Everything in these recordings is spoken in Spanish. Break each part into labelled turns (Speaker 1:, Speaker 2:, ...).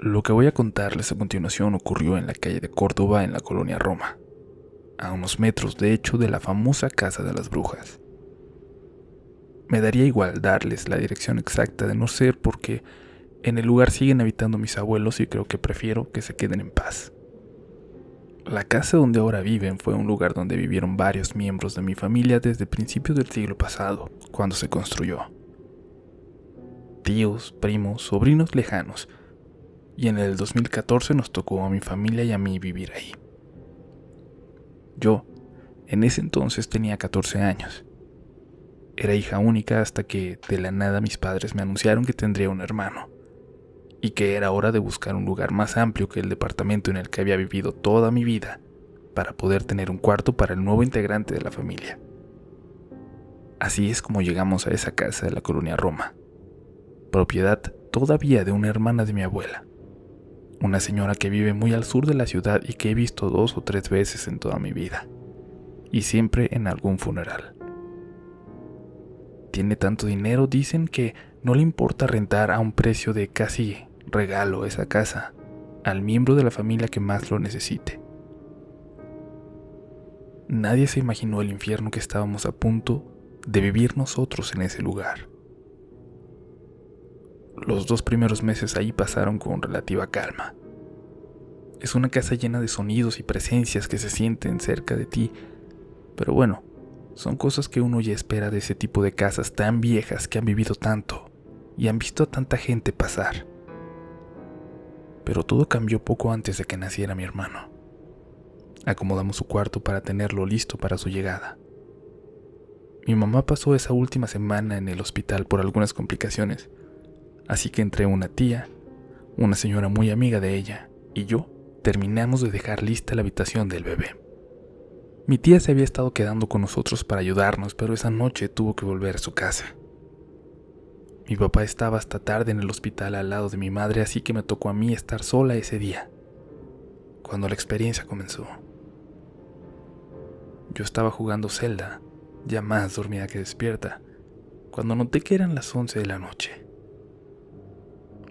Speaker 1: Lo que voy a contarles a continuación ocurrió en la calle de Córdoba, en la colonia Roma, a unos metros de hecho de la famosa Casa de las Brujas. Me daría igual darles la dirección exacta de no ser porque en el lugar siguen habitando mis abuelos y creo que prefiero que se queden en paz. La casa donde ahora viven fue un lugar donde vivieron varios miembros de mi familia desde principios del siglo pasado, cuando se construyó. Tíos, primos, sobrinos lejanos, y en el 2014 nos tocó a mi familia y a mí vivir ahí. Yo, en ese entonces tenía 14 años. Era hija única hasta que, de la nada, mis padres me anunciaron que tendría un hermano, y que era hora de buscar un lugar más amplio que el departamento en el que había vivido toda mi vida, para poder tener un cuarto para el nuevo integrante de la familia. Así es como llegamos a esa casa de la colonia Roma, propiedad todavía de una hermana de mi abuela, una señora que vive muy al sur de la ciudad y que he visto 2 o 3 veces en toda mi vida, y siempre en algún funeral. Tiene tanto dinero, dicen, que no le importa rentar a un precio de casi regalo esa casa al miembro de la familia que más lo necesite. Nadie se imaginó el infierno que estábamos a punto de vivir nosotros en ese lugar. Los 2 primeros meses ahí pasaron con relativa calma. Es una casa llena de sonidos y presencias que se sienten cerca de ti, pero bueno, son cosas que uno ya espera de ese tipo de casas tan viejas que han vivido tanto y han visto a tanta gente pasar. Pero todo cambió poco antes de que naciera mi hermano. Acomodamos su cuarto para tenerlo listo para su llegada. Mi mamá pasó esa última semana en el hospital por algunas complicaciones, así que entre una tía, una señora muy amiga de ella, y yo terminamos de dejar lista la habitación del bebé. Mi tía se había estado quedando con nosotros para ayudarnos, pero esa noche tuvo que volver a su casa. Mi papá estaba hasta tarde en el hospital al lado de mi madre, así que me tocó a mí estar sola ese día, cuando la experiencia comenzó. Yo estaba jugando Zelda, ya más dormida que despierta, cuando noté que eran las 11 de la noche.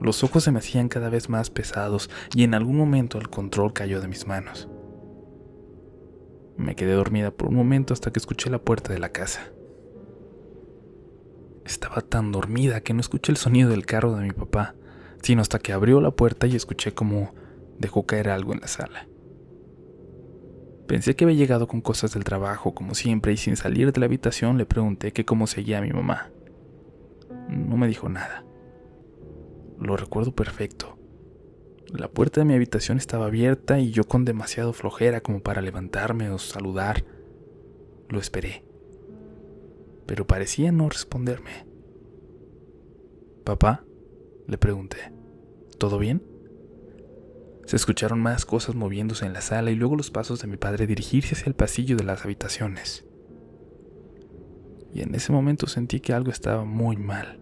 Speaker 1: Los ojos se me hacían cada vez más pesados y en algún momento el control cayó de mis manos. Me quedé dormida por un momento hasta que escuché la puerta de la casa. Estaba tan dormida que no escuché el sonido del carro de mi papá, sino hasta que abrió la puerta y escuché cómo dejó caer algo en la sala. Pensé que había llegado con cosas del trabajo, como siempre, y sin salir de la habitación le pregunté que cómo seguía mi mamá. No me dijo nada. Lo recuerdo perfecto. La puerta de mi habitación estaba abierta y yo, con demasiado flojera como para levantarme o saludar, lo esperé. Pero parecía no responderme. «¿Papá?», le pregunté. «¿Todo bien?». Se escucharon más cosas moviéndose en la sala y luego los pasos de mi padre dirigirse hacia el pasillo de las habitaciones. Y en ese momento sentí que algo estaba muy mal,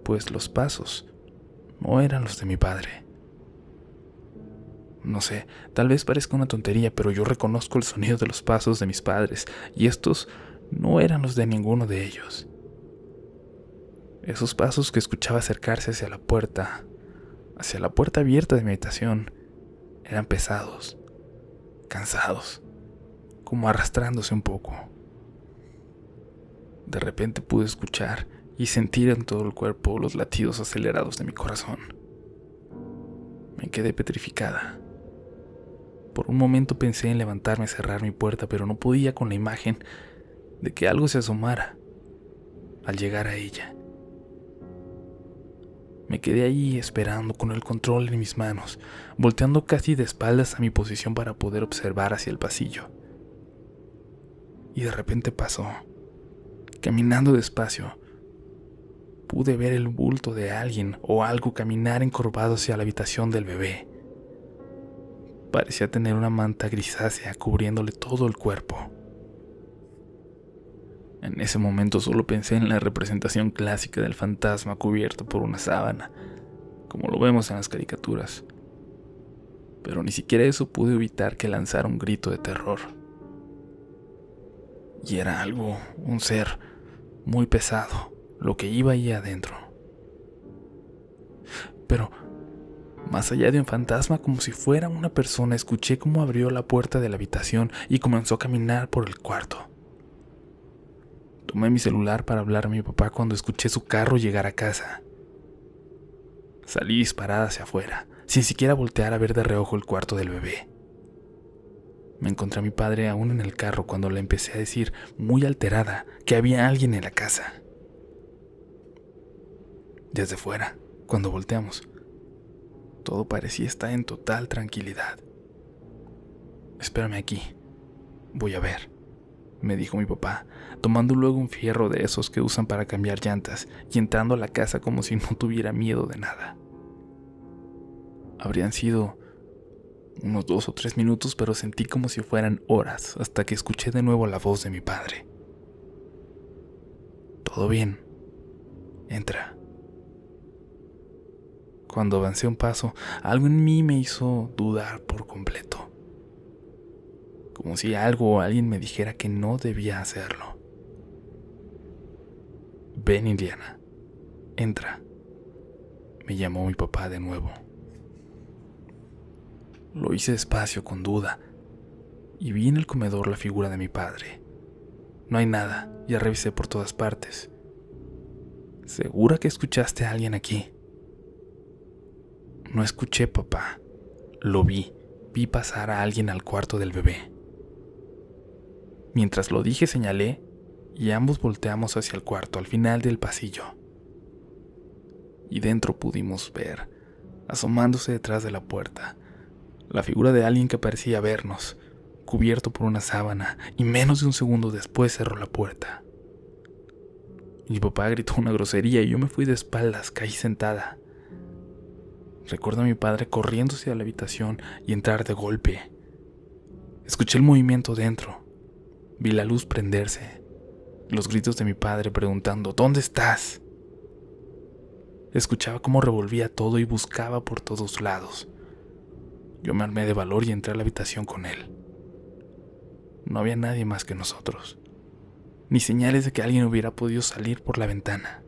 Speaker 1: pues los pasos no eran los de mi padre. No sé, tal vez parezca una tontería, pero yo reconozco el sonido de los pasos de mis padres, y estos no eran los de ninguno de ellos. Esos pasos que escuchaba acercarse hacia la puerta abierta de mi habitación, eran pesados, cansados, como arrastrándose un poco. De repente pude escuchar y sentir en todo el cuerpo los latidos acelerados de mi corazón. Me quedé petrificada. Por un momento pensé en levantarme y cerrar mi puerta, pero no podía con la imagen de que algo se asomara al llegar a ella. Me quedé ahí esperando con el control en mis manos, volteando casi de espaldas a mi posición para poder observar hacia el pasillo. Y de repente pasó. Caminando despacio, pude ver el bulto de alguien o algo caminar encorvado hacia la habitación del bebé. Parecía tener una manta grisácea cubriéndole todo el cuerpo. En ese momento solo pensé en la representación clásica del fantasma cubierto por una sábana, como lo vemos en las caricaturas. Pero ni siquiera eso pude evitar que lanzara un grito de terror. Y era algo, un ser muy pesado, lo que iba ahí adentro. Pero Más allá de un fantasma, como si fuera una persona, escuché cómo abrió la puerta de la habitación y comenzó a caminar por el cuarto. Tomé mi celular para hablar a mi papá cuando escuché su carro llegar a casa. Salí disparada hacia afuera, sin siquiera voltear a ver de reojo el cuarto del bebé. Me encontré a mi padre aún en el carro cuando le empecé a decir, muy alterada, que había alguien en la casa. Desde fuera, cuando volteamos, todo parecía estar en total tranquilidad. «Espérame aquí, voy a ver», me dijo mi papá, tomando luego un fierro de esos que usan para cambiar llantas y entrando a la casa como si no tuviera miedo de nada. Habrían sido unos 2 o 3 minutos, pero sentí como si fueran horas hasta que escuché de nuevo la voz de mi padre. «Todo bien, entra». Cuando avancé un paso, algo en mí me hizo dudar por completo. Como si algo o alguien me dijera que no debía hacerlo. «Ven, Indiana, entra», me llamó mi papá de nuevo. Lo hice despacio, con duda, y vi en el comedor la figura de mi padre. «No hay nada, ya revisé por todas partes». «¿Segura que escuchaste a alguien aquí?» «No escuché, papá. Lo vi pasar a alguien al cuarto del bebé». Mientras lo dije, señalé, y ambos volteamos hacia el cuarto al final del pasillo. Y dentro pudimos ver, asomándose detrás de la puerta, la figura de alguien que parecía vernos, cubierto por una sábana, y menos de un segundo después cerró la puerta. Mi papá gritó una grosería y yo me fui de espaldas, caí sentada. Recuerdo a mi padre corriéndose a la habitación y entrar de golpe. Escuché el movimiento dentro. Vi la luz prenderse, los gritos de mi padre preguntando, «¿Dónde estás?». Escuchaba cómo revolvía todo y buscaba por todos lados. Yo me armé de valor y entré a la habitación con él. No había nadie más que nosotros, ni señales de que alguien hubiera podido salir por la ventana.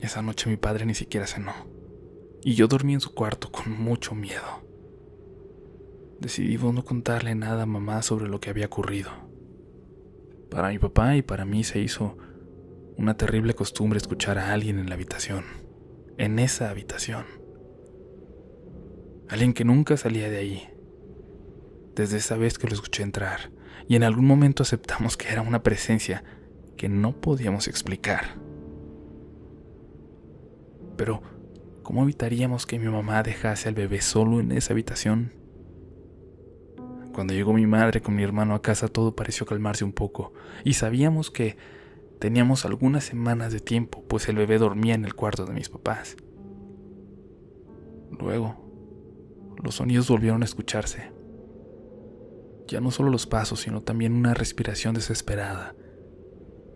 Speaker 1: Esa noche mi padre ni siquiera cenó, y yo dormí en su cuarto con mucho miedo. Decidimos no contarle nada a mamá sobre lo que había ocurrido. Para mi papá y para mí se hizo una terrible costumbre escuchar a alguien en la habitación, en esa habitación. Alguien que nunca salía de ahí, desde esa vez que lo escuché entrar, y en algún momento aceptamos que era una presencia que no podíamos explicar. Pero, ¿cómo evitaríamos que mi mamá dejase al bebé solo en esa habitación? Cuando llegó mi madre con mi hermano a casa, todo pareció calmarse un poco, y sabíamos que teníamos algunas semanas de tiempo, pues el bebé dormía en el cuarto de mis papás. Luego, los sonidos volvieron a escucharse. Ya no solo los pasos, sino también una respiración desesperada,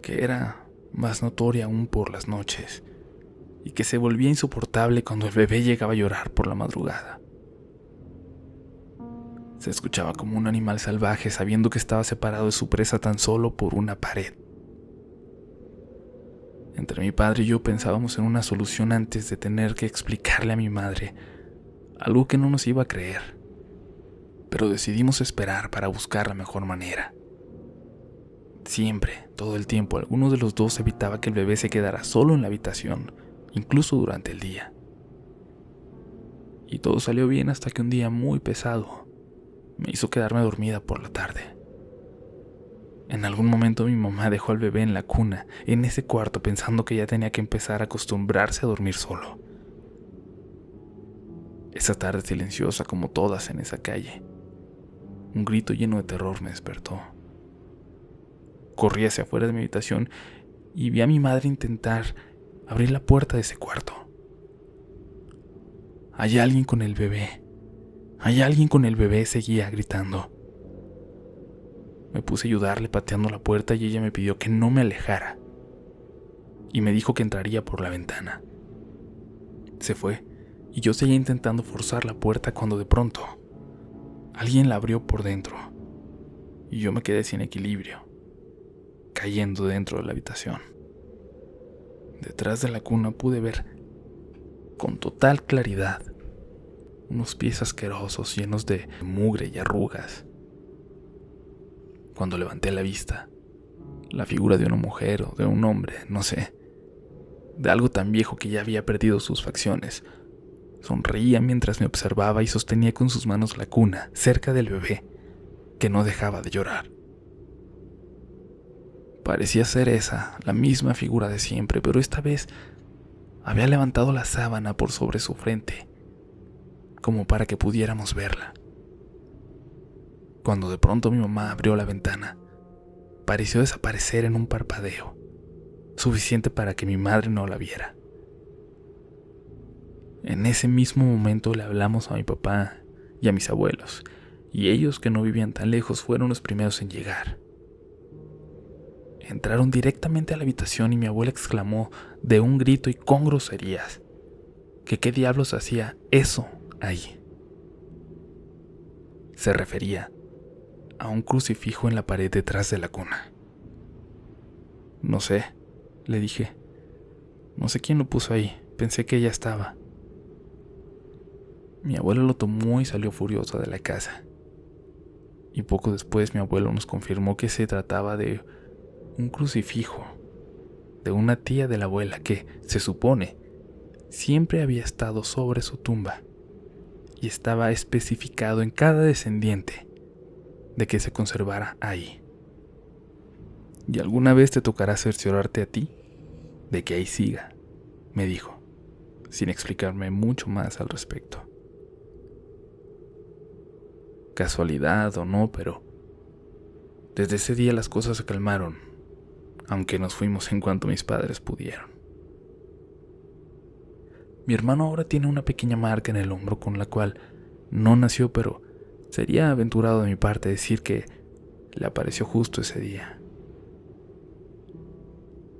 Speaker 1: que era más notoria aún por las noches, y que se volvía insoportable cuando el bebé llegaba a llorar por la madrugada. Se escuchaba como un animal salvaje, sabiendo que estaba separado de su presa tan solo por una pared. Entre mi padre y yo pensábamos en una solución antes de tener que explicarle a mi madre algo que no nos iba a creer, pero decidimos esperar para buscar la mejor manera. Siempre, todo el tiempo, alguno de los dos evitaba que el bebé se quedara solo en la habitación, incluso durante el día. Y todo salió bien hasta que un día muy pesado me hizo quedarme dormida por la tarde. En algún momento mi mamá dejó al bebé en la cuna, en ese cuarto, pensando que ya tenía que empezar a acostumbrarse a dormir solo. Esa tarde silenciosa como todas en esa calle, un grito lleno de terror me despertó. Corrí hacia afuera de mi habitación y vi a mi madre intentar abrir la puerta de ese cuarto. «Hay alguien con el bebé. Hay alguien con el bebé», seguía gritando. Me puse a ayudarle pateando la puerta y ella me pidió que no me alejara. Y me dijo que entraría por la ventana. Se fue y yo seguía intentando forzar la puerta cuando de pronto alguien la abrió por dentro y yo me quedé sin equilibrio, cayendo dentro de la habitación. Detrás de la cuna pude ver con total claridad unos pies asquerosos llenos de mugre y arrugas. Cuando levanté la vista, la figura de una mujer o de un hombre, no sé, de algo tan viejo que ya había perdido sus facciones, sonreía mientras me observaba y sostenía con sus manos la cuna cerca del bebé, que no dejaba de llorar. Parecía ser esa, la misma figura de siempre, pero esta vez había levantado la sábana por sobre su frente, como para que pudiéramos verla. Cuando de pronto mi mamá abrió la ventana, pareció desaparecer en un parpadeo, suficiente para que mi madre no la viera. En ese mismo momento le hablamos a mi papá y a mis abuelos, y ellos, que no vivían tan lejos, fueron los primeros en llegar. Entraron directamente a la habitación y mi abuela exclamó de un grito y con groserías que qué diablos hacía eso ahí. Se refería a un crucifijo en la pared detrás de la cuna. No sé, le dije. No sé quién lo puso ahí, pensé que ella estaba. Mi abuela lo tomó y salió furiosa de la casa. Y poco después mi abuelo nos confirmó que se trataba de un crucifijo de una tía de la abuela que, se supone, siempre había estado sobre su tumba y estaba especificado en cada descendiente de que se conservara ahí. ¿Y alguna vez te tocará cerciorarte a ti de que ahí siga?, me dijo, sin explicarme mucho más al respecto. Casualidad o no, pero desde ese día las cosas se calmaron, aunque nos fuimos en cuanto mis padres pudieron. Mi hermano ahora tiene una pequeña marca en el hombro con la cual no nació, pero sería aventurado de mi parte decir que le apareció justo ese día.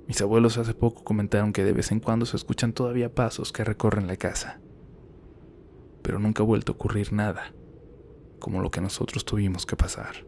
Speaker 1: Mis abuelos hace poco comentaron que de vez en cuando se escuchan todavía pasos que recorren la casa, pero nunca ha vuelto a ocurrir nada como lo que nosotros tuvimos que pasar.